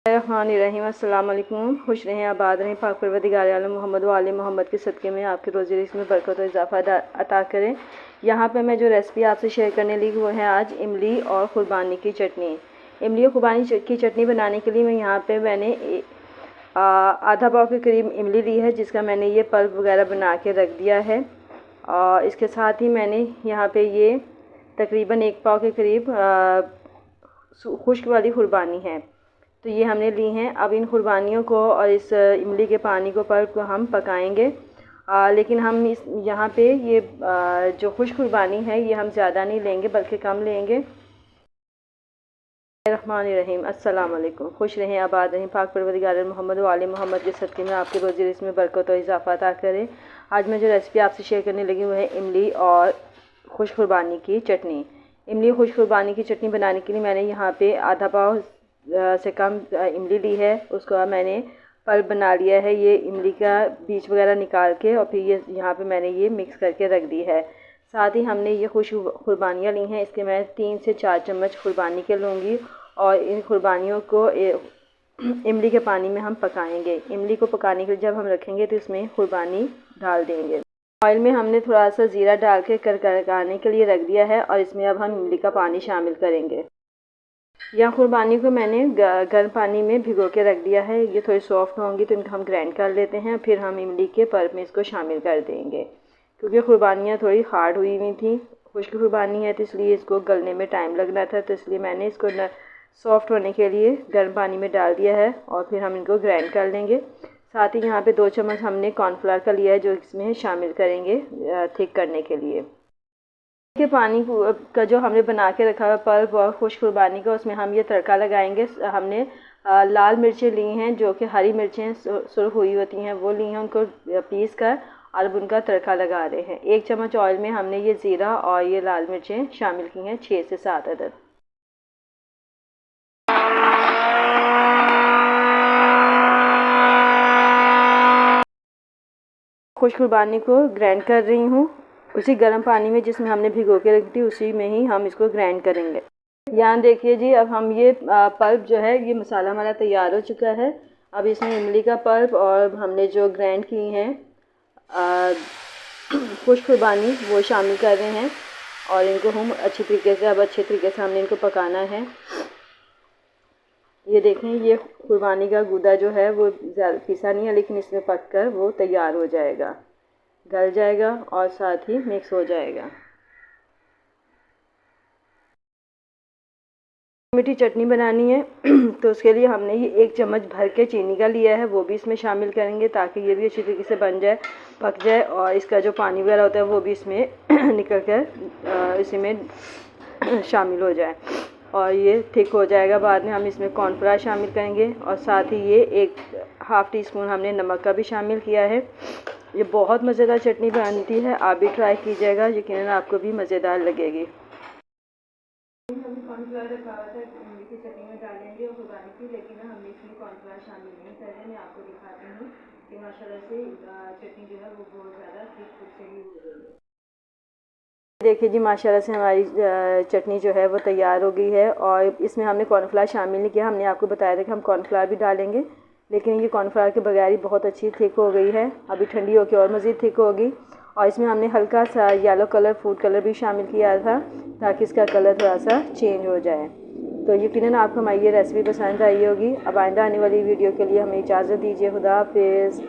रहीम अस्सलाम वालेकुम। खुश रहें, आबाद रहें, पाक परवरदिगार आलम मोहम्मद व आले मोहम्मद के सदक़े में आपके रोज़ी रिज़्क़ में बरकत और इजाफ़ा अता करें। यहाँ पे मैं जो रेसिपी आपसे शेयर करने लगी वो है आज इमली और ख़ुरबानी की चटनी। इमली और ख़ुरबानी की चटनी बनाने के लिए मैंने आधा पाव के करीब इमली ली है, जिसका मैंने ये पल्प वगैरह बना के रख दिया है। और इसके साथ ही मैंने यहाँ पे ये तकरीबन 1 पाव के करीब खुश्क वाली ख़ुरबानी है, तो ये हमने ली हैं। अब इन ख़ुरबानियों को और इस इमली के पानी को पल्प को हम पकाएंगे, लेकिन हम यहाँ पे ये जो खुश्क ख़ुरबानी है ये हम ज़्यादा नहीं लेंगे बल्कि कम लेंगे। रहीम अस्सलाम वालेकुम। खुश रहें, आबाद रहें, पाक परवरदिगार मोहम्मद व आले मोहम्मद के सदक़े में आपके रोज़ी रिज़्क़ में बरकत और इजाफ़ा अता करें। आज मैं जो रेसिपी आपसे शेयर करने लगी वो है इमली और खुश्क ख़ुरबानी की चटनी। इमली और खुश्क ख़ुरबानी की चटनी बनाने के लिए मैंने यहाँ पे आधा पाव से कम इमली ली है, उसको मैंने पल्प बना लिया है। ये इमली का बीज वगैरह निकाल के और फिर ये यहाँ पे मैंने ये मिक्स करके रख दी है। साथ ही हमने ये खुश्क ख़ुरबानियाँ ली हैं, इसके मैं 3 से 4 चम्मच ख़ुरबानी के लूँगी और इन ख़ुरबानियों को इमली के पानी में हम पकाएंगे। इमली को पकाने के लिए जब हम रखेंगे तो इसमें ख़ुरबानी डाल देंगे। ऑयल में हमने थोड़ा सा ज़ीरा डाल के करकाने के लिए रख दिया है और इसमें अब हम इमली का पानी शामिल करेंगे। या ख़ुरबानी को मैंने गर्म पानी में भिगो के रख दिया है। ये थोड़ी सॉफ्ट होंगी तो इनको हम ग्राइंड कर लेते हैं, फिर हम इमली के पल्प में इसको शामिल कर देंगे। क्योंकि ख़ुरबानियाँ थोड़ी हार्ड हुई हुई थी, खुश्क ख़ुरबानी है तो इसलिए इसको गलने में टाइम लगना था, तो इसलिए मैंने इसको सॉफ्ट होने के लिए गर्म पानी में डाल दिया है और फिर हम इनको ग्राइंड कर लेंगे। साथ ही यहाँ पे 2 चम्मच हमने कॉर्नफ्लावर का लिया है, जो इसमें शामिल करेंगे थिक करने के लिए। के पानी का जो हमने बना के रखा हुआ पल्प और खुश्क ख़ुरबानी का, उसमें हम ये तड़का लगाएंगे। हमने लाल मिर्चें ली हैं, जो कि हरी मिर्चें सुर्ख हुई होती हैं वो ली हैं, उनको पीस कर और उनका तड़का लगा रहे हैं। 1 चम्मच ऑयल में हमने ये ज़ीरा और ये लाल मिर्चें शामिल की हैं, 6 से 7 अदद। खुश्क ख़ुरबानी को ग्राइंड कर रही हूँ उसी गर्म पानी में जिसमें हमने भिगो के रखी थी, उसी में ही हम इसको ग्राइंड करेंगे। यहाँ देखिए जी, अब हम ये पल्प जो है ये मसाला हमारा तैयार हो चुका है। अब इसमें इमली का पल्प और हमने जो ग्राइंड की हैं खुश्क ख़ुरबानी वो शामिल कर रहे हैं और इनको हम अच्छे तरीके से हमने इनको पकाना है। ये देखें, ये ख़ुरबानी का गूदा जो है वो ज़्यादा पिसा नहीं है, लेकिन इसमें पक कर वो तैयार हो जाएगा, गल जाएगा और साथ ही मिक्स हो जाएगा। मीठी चटनी बनानी है तो उसके लिए हमने ये 1 चम्मच भर के चीनी का लिया है, वो भी इसमें शामिल करेंगे ताकि ये भी अच्छी तरीके से बन जाए, पक जाए और इसका जो पानी वगैरह होता है वो भी इसमें निकल कर इसी में शामिल हो जाए और ये थिक हो जाएगा। बाद में हम इसमें कॉर्नफ्लावर शामिल करेंगे और साथ ही ये 1/2 टीस्पून हमने नमक का भी शामिल किया है। ये बहुत मज़ेदार चटनी बनती है, आप भी ट्राई कीजिएगा, यकीनन आपको भी मज़ेदार लगेगी। कॉर्नफ्लावर रखा हुआ था इमली की चटनी में डालेंगे और ख़ुरबानी की, लेकिन हमने इसमें कॉर्नफ्लावर शामिल नहीं करे। मैं आपको दिखाती हूँ कि माशाल्लाह से चटनी जो है वो बहुत ज़्यादा थिक से ही हो गई है। देखिए जी, माशाल्लाह से हमारी चटनी जो है वो तैयार हो गई है और इसमें हमने कॉर्नफ्लावर शामिल नहीं किया। हमने आपको बताया था कि हम कॉर्नफ्लावर भी डालेंगे, लेकिन ये कॉर्नफ्लावर के बगैर ही बहुत अच्छी थिक हो गई है। अभी ठंडी होकर और मज़ीद थिक होगी। और इसमें हमने हल्का सा येलो कलर फूड कलर भी शामिल किया था ताकि इसका कलर थोड़ा सा चेंज हो जाए। तो यकीनन आपको हमारी ये रेसिपी पसंद आई होगी। अब आइंदा आने वाली वीडियो के लिए हमें इजाज़त दीजिए। खुदा हाफिज़।